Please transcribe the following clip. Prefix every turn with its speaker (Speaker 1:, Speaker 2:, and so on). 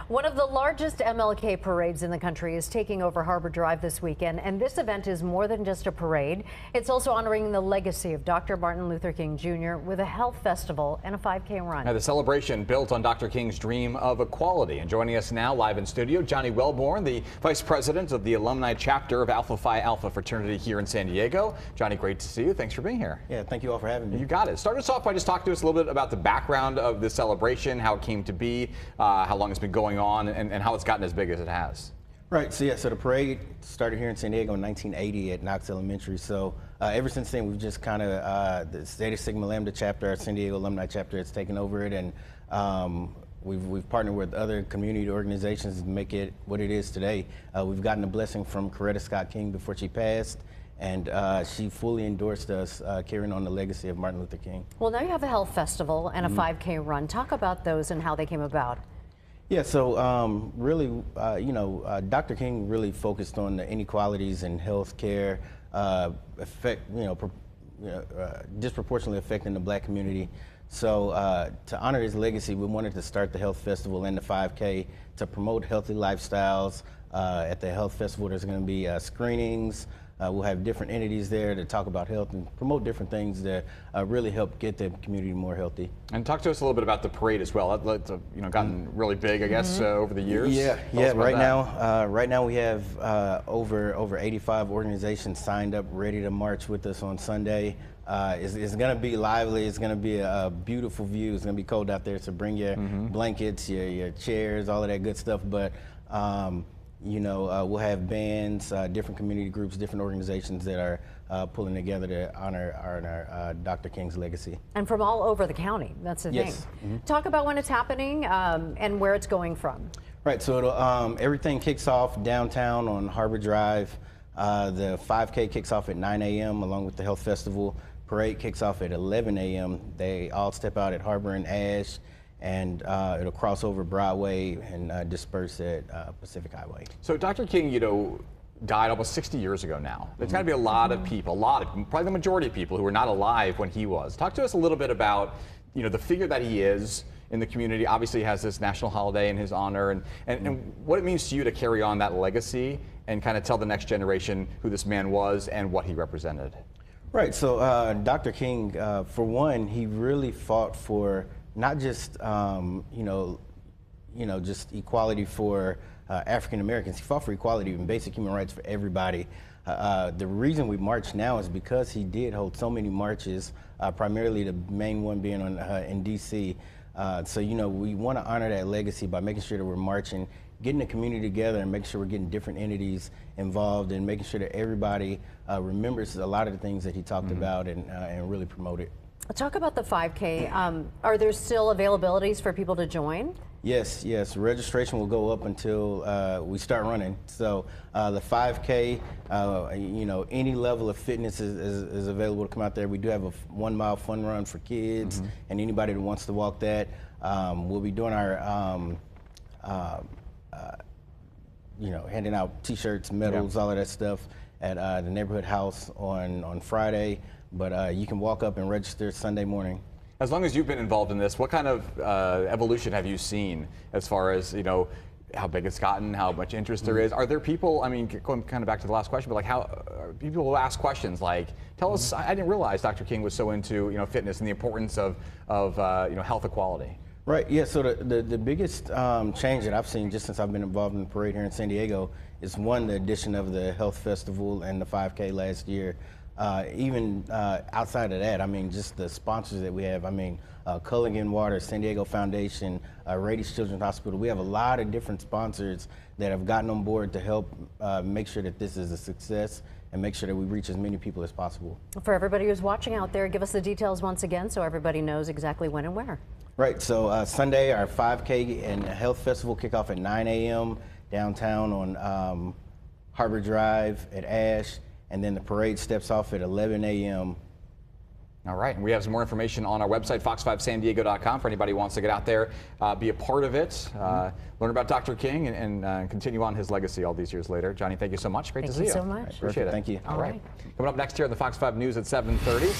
Speaker 1: One of the largest MLK parades in the country is taking over Harbor Drive this weekend, and this event is more than just a parade. It's also honoring the legacy of Dr. Martin Luther King Jr. with a health festival and a 5K run.
Speaker 2: Now, the celebration built on Dr. King's dream of equality. And joining us now live in studio, Johnnie Welborne, the Vice President of the Alumni Chapter of Alpha Phi Alpha Fraternity here in San Diego. Johnnie, great to see you. Thanks for being here.
Speaker 3: Yeah, thank you all for having me.
Speaker 2: You got it. Start us off by just talking to us a little bit about the background of this celebration, how it came to be, how long it's been going on, and how it's gotten as big as it has.
Speaker 3: Right, so the parade started here in San Diego in 1980 at Knox Elementary. So ever since then, we've just kind of, the Zeta Sigma Lambda chapter, our San Diego alumni chapter, has taken over it, and we've partnered with other community organizations to make it what it is today. We've gotten a blessing from Coretta Scott King before she passed, and she fully endorsed us carrying on the legacy of Martin Luther King.
Speaker 1: Well, now you have a health festival and a 5K run. Talk about those and how they came about.
Speaker 3: Yeah, so really, Dr. King really focused on the inequalities in health care, disproportionately affecting the Black community. So to honor his legacy, we wanted to start the health festival and the 5K to promote healthy lifestyles. At the health festival, there's going to be screenings. We'll have different entities there to talk about health and promote different things that really help get the community more healthy.
Speaker 2: And talk to us a little bit about the parade as well. It's gotten really big, I guess, over the years.
Speaker 3: Yeah. Right now we have over 85 organizations signed up, ready to march with us on Sunday. It's going to be lively. It's going to be a beautiful view. It's going to be cold out there, so bring your blankets, your chairs, all of that good stuff. But we'll have bands, different community groups, different organizations that are pulling together to honor Dr. King's legacy.
Speaker 1: And from all over the county, that's the thing. Talk about when it's happening and where it's going from.
Speaker 3: Right, so everything kicks off downtown on Harbor Drive. The 5K kicks off at 9 a.m. along with the health festival. Parade kicks off at 11 a.m. They all step out at Harbor and Ash, and it'll cross over Broadway and disperse at Pacific Highway.
Speaker 2: So Dr. King, died almost 60 years ago now. There's got to be a lot of people, probably the majority of people who were not alive when he was. Talk to us a little bit about, the figure that he is in the community. Obviously he has this national holiday in his honor, and what it means to you to carry on that legacy and kind of tell the next generation who this man was and what he represented.
Speaker 3: Right, so Dr. King, for one, he really fought for not just, just equality for African Americans. He fought for equality and basic human rights for everybody. The reason we march now is because he did hold so many marches, primarily the main one being in D.C. So, we want to honor that legacy by making sure that we're marching, getting the community together, and making sure we're getting different entities involved, and making sure that everybody remembers a lot of the things that he talked about and really promote it.
Speaker 1: Talk about the 5K. Are there still availabilities for people to join?
Speaker 3: Yes. Registration will go up until we start running. So the 5K, any level of fitness is available to come out there. We do have a 1 mile fun run for kids and anybody that wants to walk that. We'll be doing our, handing out T-shirts, medals, all of that stuff at the neighborhood house on Friday. But you can walk up and register Sunday morning.
Speaker 2: As long as you've been involved in this, what kind of evolution have you seen as far as, how big it's gotten, how much interest there is? Are there people, going kind of back to the last question, but people will ask questions like, tell us, I didn't realize Dr. King was so into, fitness and the importance of health equality.
Speaker 3: Right, yeah, so the biggest change that I've seen just since I've been involved in the parade here in San Diego is, one, the addition of the health festival and the 5K last year. Even outside of that, just the sponsors that we have. Culligan Water, San Diego Foundation, Rady's Children's Hospital. We have a lot of different sponsors that have gotten on board to help make sure that this is a success and make sure that we reach as many people as possible.
Speaker 1: For everybody who's watching out there, give us the details once again so everybody knows exactly when and where.
Speaker 3: Right, so Sunday, our 5K and Health Festival kick off at 9 a.m. downtown on Harbor Drive at Ash. And then the parade steps off at 11 a.m.
Speaker 2: All right, and we have some more information on our website, fox5sandiego.com, for anybody who wants to get out there, be a part of it, learn about Dr. King, and continue on his legacy all these years later. Johnnie, thank you so much. Great to see you.
Speaker 1: Thank you so much.
Speaker 3: Appreciate it. Thank you.
Speaker 2: All right. Coming up next here on the Fox 5 News at 7:30.